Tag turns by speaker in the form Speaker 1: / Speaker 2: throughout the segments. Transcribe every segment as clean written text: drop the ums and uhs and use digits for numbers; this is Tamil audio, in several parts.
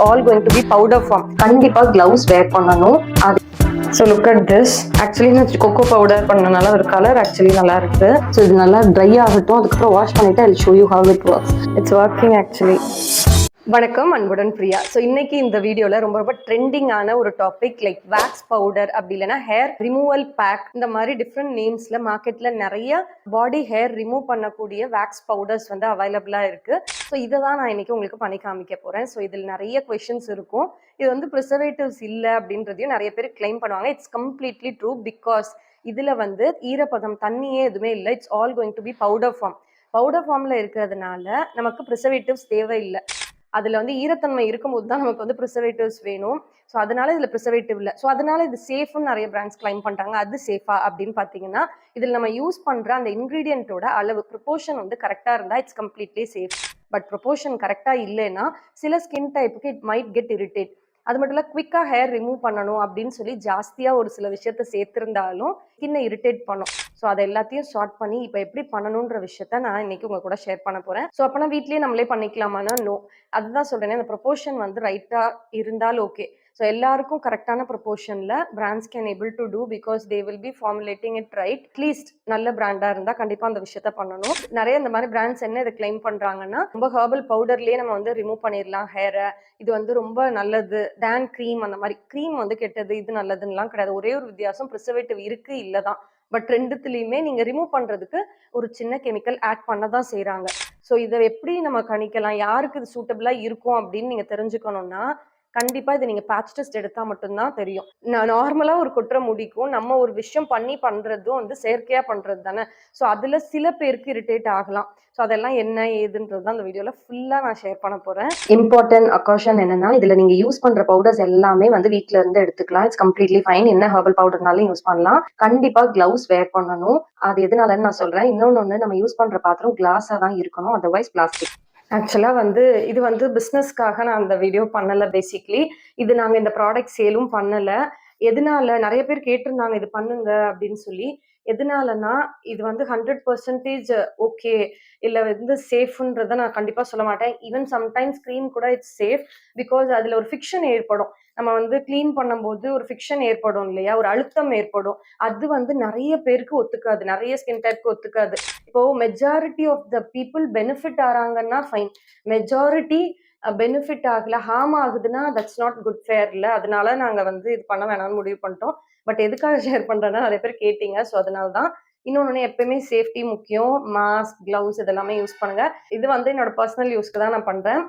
Speaker 1: all going to be powder form. கண்டிப்பா gloves wear பண்ணனும். அது so look at this. Actually நான் cocoa powder பண்ணனால ஒரு கலர் actually நல்லா இருக்கு. So இது நல்லா dry ஆகட்டும். அதுக்கு அப்புறம் வாஷ் பண்ணிட்டு I'll show you how it works. It's working actually. வணக்கம், அன்புடன் பிரியா. ஸோ இன்னைக்கு இந்த வீடியோவில் ரொம்ப ரொம்ப ட்ரெண்டிங்கான ஒரு டாபிக் லைக் வேக்ஸ் பவுடர் அப்படி இல்லைன்னா ஹேர் ரிமூவல் பேக், இந்த மாதிரி டிஃப்ரெண்ட் நேம்ஸில் மார்க்கெட்டில் நிறைய பாடி ஹேர் ரிமூவ் பண்ணக்கூடிய வேக்ஸ் பவுடர்ஸ் வந்து அவைலபிளாக இருக்குது. ஸோ இதை தான் நான் இன்னைக்கு உங்களுக்கு பண்ணி காமிக்க போகிறேன். ஸோ இதில் நிறைய கொஷின்ஸ் இருக்கும். இது வந்து ப்ரிசர்வேட்டிவ்ஸ் இல்லை அப்படின்றதையும் நிறைய பேர் கிளைம் பண்ணுவாங்க. It's completely true. பிகாஸ் இதில் வந்து ஈரப்பதம் தண்ணியே எதுவுமே இல்லை. It's all going to be powder form. Powder ஃபார்மில் இருக்கிறதுனால நமக்கு ப்ரிசர்வேட்டிவ்ஸ் தேவையில்லை. அதில் வந்து ஈரத்தன்மை இருக்கும்போது தான் நமக்கு வந்து ப்ரிசர்வேட்டிவ்ஸ் வேணும். ஸோ அதனால இதில் ப்ரிசர்வேட்டிவ் இல்லை. ஸோ அதனால இது சேஃப்னு நிறைய பிராண்ட்ஸ் கிளைம் பண்ணுறாங்க. அது சேஃபா அப்படின்னு பார்த்தீங்கன்னா இதில் நம்ம யூஸ் பண்ணுற அந்த இன்க்ரீடியண்ட்டோட அளவு ப்ரொபோர்ஷன் வந்து கரெக்டாக இருந்தால் it's completely safe. But proportion கரெக்டாக இல்லைன்னா சில ஸ்கின் டைப்புக்கு இட் மைட் கெட் இரிட்டேட். அது மட்டும் இல்லை, குவிக்காக ஹேர் ரிமூவ் பண்ணணும் அப்படின்னு சொல்லி ஜாஸ்தியாக ஒரு சில விஷயத்த சேர்த்துருந்தாலும் ஸ்கின்னை இரிட்டேட் பண்ணும். ஸோ அதை எல்லாத்தையும் ஷார்ட் பண்ணி இப்போ எப்படி பண்ணணுன்ற விஷயத்த நான் இன்னைக்கு உங்க கூட ஷேர் பண்ண போறேன். ஸோ அப்போனா வீட்லயே நம்மளே பண்ணிக்கலாமான்னா நோ. அதுதான் சொல்றேன், அந்த ப்ரொபோர்ஷன் வந்து ரைட்டா இருந்தால் ஓகே. ஸோ எல்லாருக்கும் கரெக்டான ப்ரொபோர்ஷன்ல brands can able to do because they will be formulating it right. At least நல்ல பிராண்டா இருந்தா கண்டிப்பா அந்த விஷயத்த பண்ணணும். நிறைய இந்த மாதிரி பிராண்ட்ஸ் என்ன இதை கிளைம் பண்றாங்கன்னா ரொம்ப ஹெர்பல் பவுடர்லயே நம்ம வந்து ரிமூவ் பண்ணிடலாம் ஹேரை, இது வந்து ரொம்ப நல்லது தேன் க்ரீம். அந்த மாதிரி க்ரீம் வந்து கெட்டது, இது நல்லதுன்னெலாம் கிடையாது. ஒரே ஒரு வித்தியாசம், ப்ரிசர்வேட்டிவ் இருக்கு இல்லதான். பட் ரெண்டுத்துலையுமே நீங்க ரிமூவ் பண்றதுக்கு ஒரு சின்ன கெமிக்கல் ஆட் பண்ண தான் செய்யறாங்க. ஸோ இதை எப்படி நம்ம கணிக்கலாம், யாருக்கு இது சூட்டபிளா இருக்கும் அப்படின்னு நீங்க தெரிஞ்சுக்கணும்னா கண்டிப்பா இதை நீங்க பேட்ச் டெஸ்ட் எடுத்தா மட்டும்தான் தெரியும். நான் நார்மலா ஒரு கொட்டுற முடிக்கும் நம்ம ஒரு விஷயம் பண்ணி பண்றதும் வந்து செயற்கையா பண்றது தானே. ஸோ அதுல சில பேருக்கு இரிட்டேட் ஆகலாம். ஸோ அதெல்லாம் என்ன ஏதுன்றது தான் அந்த வீடியோல ஃபுல்லா நான் ஷேர் பண்ண போறேன். இம்பார்ட்டன்ட் அக்காஷன் என்னன்னா, இதுல நீங்க யூஸ் பண்ற பவுடர்ஸ் எல்லாமே வந்து வீட்ல இருந்து எடுத்துக்கலாம். It's completely fine. என்ன ஹெர்பல் பவுடர்னாலும் யூஸ் பண்ணலாம். கண்டிப்பா கிளவுஸ் வேர் பண்ணணும். அது எதனாலன்னு நான் சொல்றேன். இன்னொன்னு, நம்ம யூஸ் பண்ற பாத்திரம் கிளாஸா தான் இருக்கணும், அதர்வைஸ் பிளாஸ்டிக். ஆக்சுவலாக வந்து இது வந்து பிஸ்னஸ்க்காக நான் அந்த வீடியோ பண்ணலை. பேசிக்லி இது நாங்கள் இந்த ப்ராடக்ட் சேலும் பண்ணலை. எதனால நிறைய பேர் கேட்டிருந்தாங்க இது பண்ணுங்க அப்படின்னு சொல்லி. எதனாலனா இது வந்து 100% ஓகே இல்லை வந்து சேஃப்ன்றதை நான் கண்டிப்பாக சொல்ல மாட்டேன். ஈவன் சம்டைம்ஸ் க்ரீம் கூட இட்ஸ் சேஃப். பிகாஸ் அதில் ஒரு ஃபிக்ஷன் ஏற்படும். நம்ம வந்து க்ளீன் பண்ணும்போது ஒரு ஃபிக்ஷன் ஏற்படும் இல்லையா, ஒரு அழுத்தம் ஏற்படும். அது வந்து நிறைய பேருக்கு ஒத்துக்காது, நிறைய ஸ்கின் டைப்க்கு ஒத்துக்காது. இப்போ majority of the people benefit ஆறாங்கன்னா ஃபைன். மெஜாரிட்டி பெனிஃபிட் ஆகல, ஹார்ம் ஆகுதுன்னா தட்ஸ் நாட் குட் ஃபேர் இல்லை. அதனால நாங்கள் வந்து இது பண்ண வேணாம்னு முடிவு பண்ணிட்டோம். பட் எதுக்காக ஷேர் பண்ணுறேன்னா நிறைய பேர் கேட்டீங்க. ஸோ அதனால தான். இன்னொன்று, எப்பயுமே சேஃப்டி முக்கியம். மாஸ்க், கிளவுஸ் இதெல்லாமே யூஸ் பண்ணுங்க. இது வந்து என்னோட பர்சனல் யூஸ்க்கு தான் நான் பண்ணுறேன்.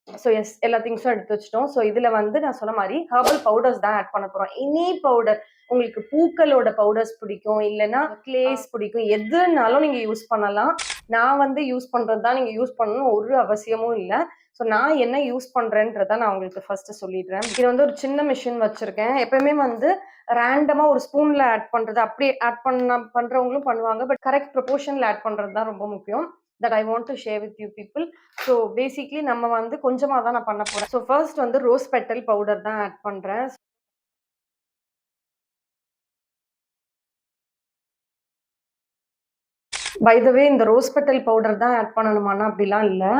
Speaker 1: ஸோ எஸ், எல்லா திங்ஸும் எடுத்து வச்சிட்டோம். ஸோ இதில் வந்து நான் சொன்ன மாதிரி ஹெர்பல் பவுடர்ஸ் தான் ஆட் பண்ண போகிறோம். எனி பவுடர், உங்களுக்கு பூக்களோட பவுடர்ஸ் பிடிக்கும், இல்லைன்னா கிளேஸ் பிடிக்கும், எதுனாலும் நீங்கள் யூஸ் பண்ணலாம். நான் வந்து யூஸ் பண்ணுறது தான் நீங்கள் யூஸ் பண்ணணும் ஒரு அவசியமும் இல்லை. ஸோ நான் என்ன யூஸ் பண்ணுறேன்றதை நான் உங்களுக்கு ஃபர்ஸ்ட் சொல்லிடுறேன். இது வந்து ஒரு சின்ன மிஷின் வச்சிருக்கேன். எப்பயுமே வந்து ரேண்டமாக ஒரு ஸ்பூனில் ஆட் பண்ணுறது, அப்படியே ஆட் பண்ணுறவங்களும் பண்ணுவாங்க. பட் கரெக்ட் ப்ரொபோர்ஷனில் ஆட் பண்ணுறது தான் ரொம்ப முக்கியம். that I want to share with you people. So basically நம்ம வந்து கொஞ்சமாக தான் நான் பண்ண போகிறேன். ஸோ ஃபர்ஸ்ட் வந்து ரோஸ் பெட்டல் பவுடர் தான் ஆட் பண்ணுறேன். பை த வே, இந்த ரோஸ் பெட்டல் பவுடர் தான் ஆட் பண்ணணுமானா அப்படிலாம் இல்லை.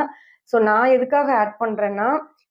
Speaker 1: ஸோ நான் எதுக்காக ஆட் பண்ணுறேன்னா,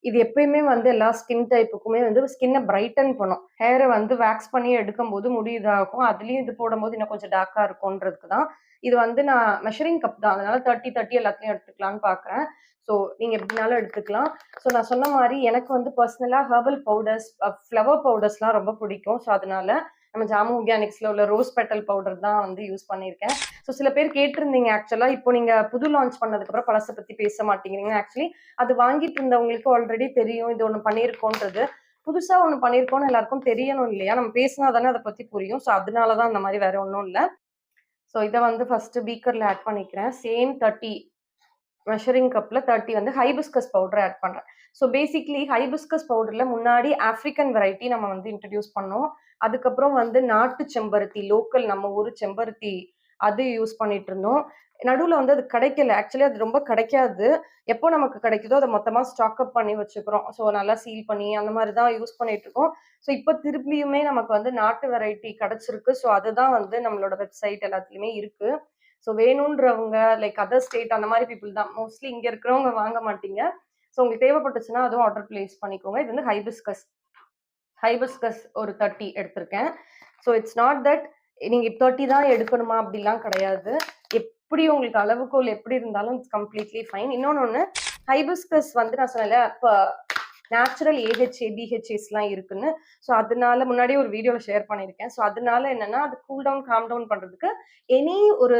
Speaker 1: இது எப்பயுமே வந்து எல்லா ஸ்கின் டைப்புக்குமே வந்து ஸ்கின்னை பிரைட்டன் பண்ணும். ஹேரை வந்து வேக்ஸ் பண்ணி எடுக்கும்போது முடி இதாகும். அதுலேயும் இது போடும்போது இன்னும் கொஞ்சம் டார்க்காக இருக்கும்ன்றதுக்கு தான். இது வந்து நான் மெஷரிங் கப் தான், அதனால 30 எல்லாத்தையும் எடுத்துக்கலான்னு பார்க்குறேன். ஸோ நீங்கள் எப்படினாலும் எடுத்துக்கலாம். ஸோ நான் சொன்ன மாதிரி எனக்கு வந்து பர்சனலாக ஹெர்பல் பவுடர்ஸ், ஃப்ளவர் பவுடர்ஸ்லாம் ரொம்ப பிடிக்கும். ஸோ அதனால நம்ம ஜாமு ஆர்கானிக்ஸில் உள்ள ரோஸ் பெட்டல் பவுடர் தான் வந்து யூஸ் பண்ணியிருக்கேன். ஸோ சில பேர் கேட்டிருந்தீங்க ஆக்சுவலாக, இப்போ நீங்கள் புது லான்ச் பண்ணதுக்கப்புறம் பழசை பற்றி பேச மாட்டேங்கிறீங்க. ஆக்சுவலி அது வாங்கிட்டு இருந்தவங்களுக்கு ஆல்ரெடி தெரியும் இது ஒன்று பண்ணியிருக்கோன்றது. புதுசாக ஒன்று பண்ணியிருக்கோன்னு எல்லாருக்கும் தெரியணும் இல்லையா, நம்ம பேசினா தானே அதை பற்றி புரியும். ஸோ அதனால தான் அந்த மாதிரி, வேற ஒன்றும் இல்லை. ஸோ இதை வந்து ஃபர்ஸ்ட் பீக்கரில் ஆட் பண்ணிக்கிறேன். சேம் 30 மெஷரிங் கப்பில் 30 வந்து ஹைபிஸ்கஸ் பவுடர் ஆட் பண்ணுறேன். ஸோ பேசிக்லி ஹைபிஸ்கஸ் பவுடரில் முன்னாடி ஆஃப்ரிக்கன் வெரைட்டி நம்ம வந்து இன்ட்ரடியூஸ் பண்ணோம். அதுக்கப்புறம் வந்து நாட்டு செம்பருத்தி, லோக்கல் நம்ம ஊர் செம்பருத்தி, அது யூஸ் பண்ணிட்டு இருந்தோம். நடுவில் வந்து அது கிடைக்கல. ஆக்சுவலி அது ரொம்ப கிடைக்காது. எப்போ நமக்கு கிடைக்குதோ அதை மொத்தமாக ஸ்டாக் அப் பண்ணி வச்சுக்கிறோம். ஸோ நல்லா சீல் பண்ணி அந்த மாதிரி தான் யூஸ் பண்ணிட்டு இருக்கோம். ஸோ இப்போ திருப்பியுமே நமக்கு வந்து நாட்டு வெரைட்டி கிடைச்சிருக்கு. ஸோ அதுதான் வந்து நம்மளோட வெப்சைட் எல்லாத்துலேயுமே இருக்கு. ஸோ வேணுன்றவங்க லைக் அதர் ஸ்டேட் அந்த மாதிரி பீப்புள் தான் மோஸ்ட்லி, இங்கே இருக்கிறவங்க வாங்க மாட்டீங்க. ஸோ உங்களுக்கு தேவைப்பட்டுச்சுன்னா அதுவும் ஆர்டர் பிளேஸ் பண்ணிக்கோங்க. இது வந்து ஹைபிஸ்கஸ் ஒரு 30 எடுத்திருக்கேன். ஸோ இட்ஸ் நாட் தட் நீங்க 30 தான் எடுக்கணுமா அப்படிலாம் கிடையாது. எப்படி உங்களுக்கு அளவுகோல் எப்படி இருந்தாலும் இட்ஸ் கம்ப்ளீட்லி ஃபைன். இன்னொன்னு ஹைபிஸ்கஸ் வந்து நான் சொன்னேன்ல இப்போ நேச்சுரல் ஏஹெச்ஏ பிஹெச்ஏஸ்லாம் இருக்குன்னு. ஸோ அதனால முன்னாடியே ஒரு வீடியோவில் ஷேர் பண்ணியிருக்கேன். ஸோ அதனால என்னன்னா அது கூல் டவுன் காம் டவுன் பண்றதுக்கு எனி ஒரு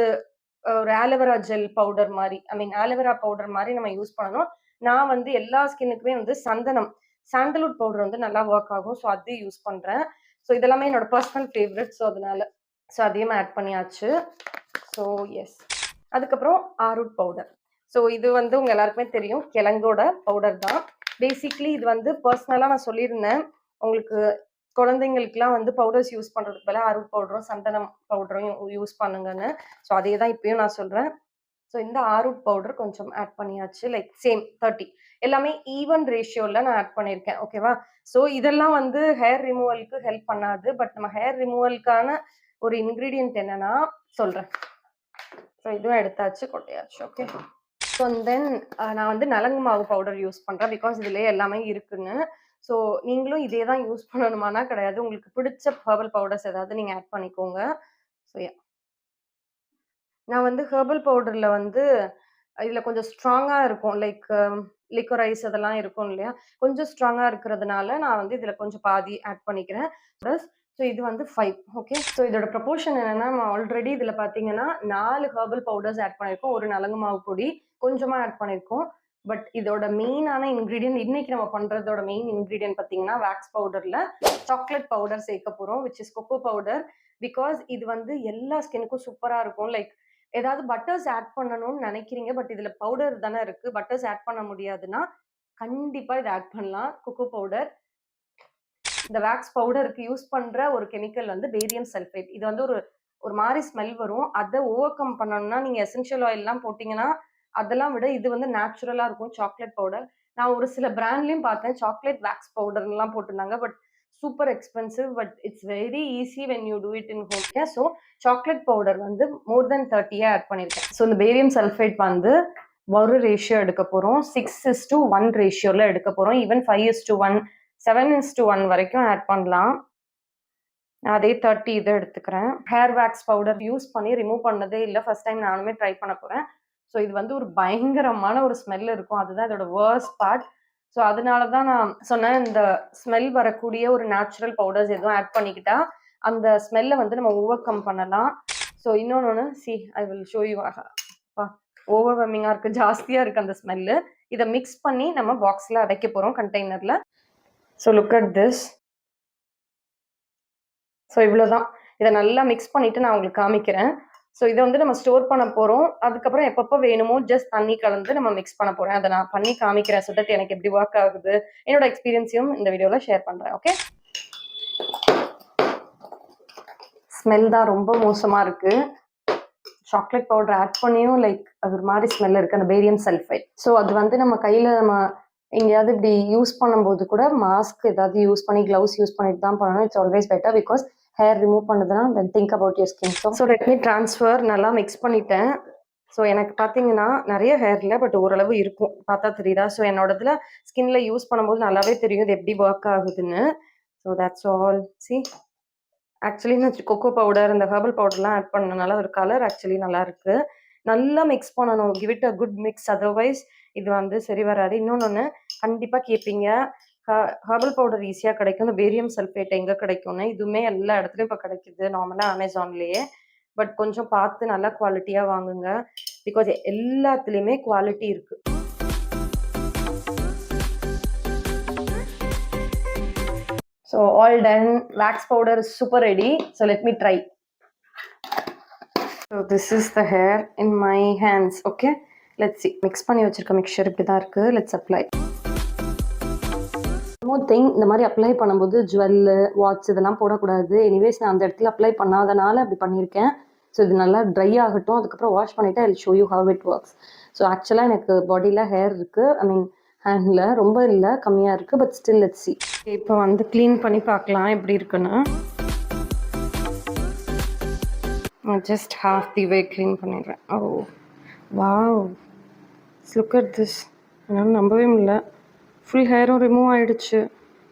Speaker 1: ஆலோவேரா ஜெல் பவுடர் மாதிரி ஆலோவேரா பவுடர் மாதிரி நம்ம யூஸ் பண்ணணும். நான் வந்து எல்லா ஸ்கின்னுக்குமே வந்து சாண்டல்வுட் பவுடர் வந்து நல்லா ஒர்க் ஆகும். ஸோ அது யூஸ் பண்றேன். ஸோ இதெல்லாமே என்னோட பர்சனல் ஃபேவரட். ஸோ அதனால அதையும் ஆட் பண்ணியாச்சு. ஸோ எஸ், அதுக்கப்புறம் ஆரூட் பவுடர். ஸோ இது வந்து உங்க எல்லாருக்குமே தெரியும், கிழங்கோட பவுடர் தான். பேசிக்லி இது வந்து பர்சனலாக நான் சொல்லியிருந்தேன் உங்களுக்கு குழந்தைங்களுக்குலாம் வந்து பவுடர்ஸ் யூஸ் பண்ணுறதுக்கு பதிலாக ஆரூட் பவுடரும் சந்தனம் பவுடரும் யூஸ் பண்ணுங்கன்னு. ஸோ அதே தான் இப்பயும் நான் சொல்கிறேன். ஸோ இந்த ஆரூட் பவுடர் கொஞ்சம் ஆட் பண்ணியாச்சு. லைக் சேம் 30 எல்லாமே ஈவன் ரேஷியோவில் நான் ஆட் பண்ணியிருக்கேன். ஓகேவா? ஸோ இதெல்லாம் வந்து ஹேர் ரிமூவலுக்கு ஹெல்ப் பண்ணாது. பட் நம்ம ஹேர் ரிமூவலுக்கான ஒரு இன்க்ரீடியன்ட் என்னன்னா சொல்கிறேன். ஸோ இதுவும் எடுத்தாச்சு, கொட்டையாச்சு. ஓகே. ஸோ தென் நான் வந்து நலங்கு மாவு பவுடர் யூஸ் பண்ணுறேன். பிகாஸ் இதுலேயே எல்லாமே இருக்குன்னு. ஸோ நீங்களும் இதே தான் யூஸ் பண்ணணுமானா கிடையாது. உங்களுக்கு பிடிச்ச ஹெர்பல் பவுடர்ஸ் ஏதாவது நீங்கள் ஆட் பண்ணிக்கோங்க. ஸோ நான் வந்து ஹெர்பல் பவுடரில் வந்து இதில் கொஞ்சம் ஸ்ட்ராங்காக இருக்கும். லைக் லிக்கரைஸ் அதெல்லாம் இருக்கும் இல்லையா, கொஞ்சம் ஸ்ட்ராங்காக இருக்கிறதுனால நான் வந்து இதில் கொஞ்சம் பாதி ஆட் பண்ணிக்கிறேன். ப்ளஸ் ஸோ இது வந்து 5. ஓகே. ஸோ இதோட ப்ரொபோர்ஷன் என்னென்னா, நம்ம ஆல்ரெடி இதில் பார்த்தீங்கன்னா 4 ஹெர்பல் பவுடர்ஸ் ஆட் பண்ணியிருக்கோம். ஒரு நலங்கு மாவு பொடி கொஞ்சமாக ஆட் பண்ணியிருக்கோம். பட் இதோட மெயினான இன்க்ரீடியன்ட் இன்னைக்கு நம்ம பண்ணுறதோட மெயின் இன்க்ரீடியன்ட் பார்த்தீங்கன்னா வேக்ஸ் பவுடரில் சாக்லேட் பவுடர் சேர்க்க போகிறோம், which is cocoa powder. Because இது வந்து எல்லா ஸ்கின்னுக்கும் சூப்பராக இருக்கும். லைக் ஏதாவது பட்டர்ஸ் ஆட் பண்ணணும்னு நினைக்கிறீங்க, பட் இதுல பவுடர் தானே இருக்கு, பட்டர்ஸ் ஆட் பண்ண முடியாதுன்னா கண்டிப்பா இதை ஆட் பண்ணலாம். கொக்கோ பவுடர், இந்த வேக்ஸ் பவுடருக்கு யூஸ் பண்ற ஒரு கெமிக்கல் வந்து பேரியம் சல்ஃபேட். இது வந்து ஒரு மாதிரி ஸ்மெல் வரும். அதை ஓவர் கம் பண்ணணும்னா நீங்க எசென்ஷியல் ஆயில்லாம் போட்டீங்கன்னா அதெல்லாம் விட இது வந்து நேச்சுரலா இருக்கும். சாக்லேட் பவுடர் நான் ஒரு சில பிராண்ட்லயும் பார்த்தேன், சாக்லேட் வேக்ஸ் பவுடர்லாம் போட்டிருந்தாங்க. But super expensive. But it's very easy when you do it in home. So chocolate powder வந்து மோர் தென் 30 ஆட் பண்ணியிருக்கேன். ஸோ இந்த பேரியம் சல்ஃபேட் வந்து ஒரு ரேஷியோ எடுக்க போகிறோம். 6:1 ரேஷியோவில் எடுக்க போகிறோம். ஈவன் 5:1, 7:1 வரைக்கும் ஆட் பண்ணலாம். அதே 30 இதை எடுத்துக்கிறேன். ஹேர் வேக்ஸ் பவுடர் யூஸ் பண்ணி ரிமூவ் பண்ணதே இல்லை, ஃபர்ஸ்ட் டைம் நானுமே ட்ரை பண்ண போகிறேன். ஸோ இது வந்து ஒரு பயங்கரமான ஒரு ஸ்மெல் இருக்கும், அதுதான் இதோட வேர்ஸ்ட் பார்ட். ஸோ அதனால தான் நான் சொன்னேன், இந்த ஸ்மெல் வரக்கூடிய ஒரு நேச்சுரல் பவுடர்ஸ் எதுவும் ஆட் பண்ணிக்கிட்டா அந்த ஸ்மெல்லை வந்து நம்ம ஓவர் கம் பண்ணலாம். ஸோ இன்னொன்று ஐ வில் ஷோ யூ. ஓவர்வெமிங்காக இருக்குது, ஜாஸ்தியாக இருக்குது அந்த ஸ்மெல்லு. இதை மிக்ஸ் பண்ணி நம்ம பாக்ஸில் அடைக்க போகிறோம், கண்டெய்னரில். So look at this. So இவ்வளோதான். இதை நல்லா மிக்ஸ் பண்ணிவிட்டு நான் உங்களுக்கு காமிக்கிறேன். ஸோ இதை வந்து நம்ம ஸ்டோர் பண்ண போகிறோம். அதுக்கப்புறம் எப்பப்போ வேணுமோ ஜஸ்ட் தண்ணி கலந்து நம்ம மிக்ஸ் பண்ண போகிறேன். அதை நான் பண்ணி காமிக்கிறேன். ஸோ தட் எனக்கு எப்படி ஒர்க் ஆகுது, என்னோட எக்ஸ்பீரியன்ஸையும் இந்த வீடியோவில் ஷேர் பண்ணுறேன். ஓகே. ஸ்மெல் தான் ரொம்ப மோசமாக இருக்குது. சாக்லேட் பவுடர் ஆட் பண்ணியும் லைக் அது ஒரு மாதிரி ஸ்மெல் இருக்குது, அந்த பேரியம் சல்ஃபைட். ஸோ அது வந்து நம்ம கையில் நம்ம எங்கேயாவது இப்படி யூஸ் பண்ணும்போது கூட மாஸ்க் ஏதாவது யூஸ் பண்ணி க்ளவுஸ் யூஸ் பண்ணிட்டு தான் பண்ணணும். It's always better. Because hair remove பண்ணுதுன்னா then think about your skin. So let me transfer. நல்லா மிக்ஸ் பண்ணிட்டேன். ஸோ எனக்கு பார்த்தீங்கன்னா நிறைய ஹேர் இல்லை, பட் ஓரளவு இருக்கும், பார்த்தா தெரியுதா? ஸோ என்னோடதுல ஸ்கின்ல யூஸ் பண்ணும்போது நல்லாவே தெரியும் இது எப்படி ஒர்க் ஆகுதுன்னு. So that's all. See actually நான் கொக்கோ பவுடர் இந்த ஹெர்பல் பவுடர்லாம் ஆட் பண்ணனால ஒரு கலர் ஆக்சுவலி நல்லா இருக்கு. நல்லா மிக்ஸ் பண்ணணும், give it a good mix. Otherwise இது வந்து சரி வராது. இன்னொன்று கண்டிப்பாக கேட்பீங்க, ஹெர்பல் பவுடர் ஈஸியாக கிடைக்கும், இந்த பேரியம் சல்ஃபேட் எங்கே கிடைக்கும்னு. இதுவுமே எல்லா இடத்துலையும் இப்போ கிடைக்குது நார்மலாக அமேசான்லேயே. பட் கொஞ்சம் பார்த்து நல்லா குவாலிட்டியாக வாங்குங்க. பிகாஸ் எல்லாத்துலேயுமே குவாலிட்டி இருக்குது. So all done. Wax powder is super ready. So let me try. So this is the hair in my hands. Okay, let's see. Mix பண்ணி வச்சிருக்க மிக்சர் இப்படி தான் இருக்கு. Let's apply. One more thing, இந்த மாதிரி அப்ளை பண்ணும்போது ஜுவல் வாட்ச் இதெல்லாம் போடக்கூடாது. எனிவேஸ் நான் அந்த இடத்துல அப்ளை பண்ணாதனால அப்படி பண்ணியிருக்கேன். ஸோ இது நல்லா ட்ரை ஆகட்டும், அதுக்கப்புறம் வாஷ் பண்ணிவிட்டு I will show you how it works. So ஆக்சுவலாக எனக்கு பாடியில் ஹேர் இருக்குது, ஐ மீன் ஹேண்டில் ரொம்ப இல்லை, கம்மியாக இருக்குது. But still let's see. இப்போ வந்து க்ளீன் பண்ணி பார்க்கலாம் எப்படி இருக்குன்னு. Just half the way clean பண்ணிடுறேன். Oh wow, look at this. என்னால் நம்பவே முடியல. ஃபுல் ஹேரும் ரிமூவ் ஆகிடுச்சு.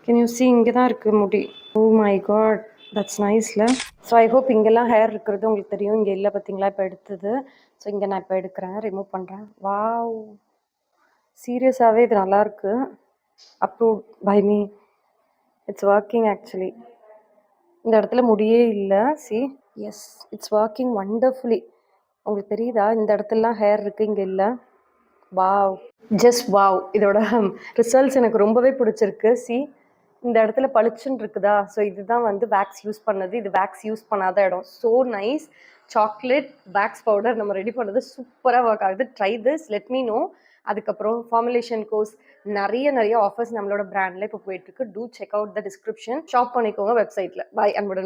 Speaker 1: கேன் யூ see இங்கே தான் இருக்குது முடி. ஓ மை காட், தட்ஸ் நைஸ்ல. ஸோ ஐ ஹோப் இங்கெல்லாம் ஹேர் இருக்கிறது உங்களுக்கு தெரியும். இங்கே இல்லை பார்த்தீங்களா, இப்போ எடுத்தது. ஸோ இங்கே நான் இப்போ எடுக்கிறேன், ரிமூவ் பண்ணுறேன். வாவ், சீரியஸாகவே இது நல்லாயிருக்கு. Approve by me. It's working actually. இந்த இடத்துல முடியே இல்லை. See, yes, it's working wonderfully. உங்களுக்கு தெரியுதா, இந்த இடத்துலலாம் ஹேர் இருக்குது, இங்கே இல்லை. Wow, just wow. இதோட ரிசல்ட்ஸ் எனக்கு ரொம்பவே பிடிச்சிருக்கு. சி, இந்த இடத்துல பளிச்சுன்னு இருக்குதா. ஸோ இதுதான் வந்து வேக்ஸ் யூஸ் பண்ணது. இது வேக்ஸ் யூஸ் பண்ணாத இடம். So nice. Chocolate wax powder நம்ம ரெடி பண்ணது சூப்பராக ஒர்க் ஆகுது. Try this, let me know. அதுக்கப்புறம் ஃபார்முலேஷன் கோர்ஸ் நிறைய ஆஃபர்ஸ் நம்மளோட பிராண்டில் இப்போ போயிட்டுருக்கு. Do check out the description. Shop பண்ணிக்கோங்க வெப்சைட்டில். பை அன்புடன்.